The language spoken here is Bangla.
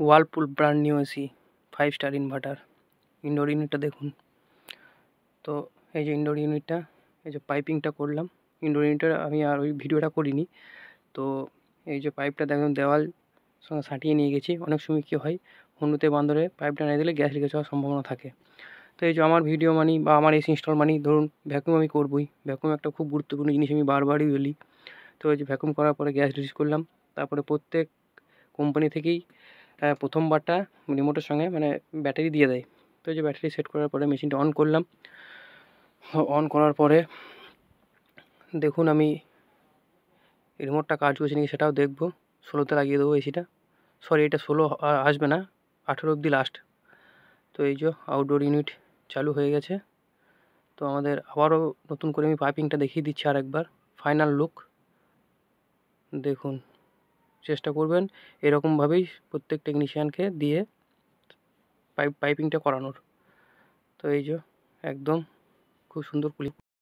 Whirlpool brand new AC 5 star inverter. Indoor ইউনিটটা দেখুন। তো এই যে ইনডোর ইউনিটটা, এই যে পাইপিংটা করলাম। ইনডোর ইউনিটের আমি আর ওই ভিডিওটা করিনি। তো এই যে পাইপটা দেখুন দেওয়াল সঙ্গে সাঁটিয়ে নিয়ে গেছি। অনেক সময় কী হয়, হনুতে বান্দরে পাইপটা না দিলে গ্যাস লিকেজ হওয়ার সম্ভাবনা থাকে। তো এই যে আমার ভিডিও মানি বা আমার এসি ইনস্টল মানি, ধরুন ভ্যাকুম আমি করবই। ভ্যাকুম একটা খুব গুরুত্বপূর্ণ জিনিস, আমি বারবারই বলি। তো এই যে ভ্যাকুম করার পরে গ্যাস রিলিজ করলাম। তারপরে প্রত্যেক কোম্পানি থেকেই প্রথমবারটা রিমোটের সঙ্গে ব্যাটারি দিয়ে দেয়। তো এই যে ব্যাটারি সেট করার পরে মেশিনটা অন করলাম। অন করার পরে দেখুন আমি রিমোটটা কাজ করছে নাকি সেটাও দেখব। 16তে লাগিয়ে দেবো এসিটা। সরি, এটা 16 আসবে না, 18 অবধি লাস্ট। তো এই যে আউটডোর ইউনিট চালু হয়ে গেছে। তো আমাদের আবারও নতুন করে আমি পাইপিংটা দেখিয়ে দিচ্ছি আরেকবার। ফাইনাল লুক দেখুন। চেষ্টা করবেন এরকমভাবেই প্রত্যেক টেকনিশিয়ানকে দিয়ে পাইপিংটা করানোর। তো এই যে একদম খুব সুন্দর কুলি।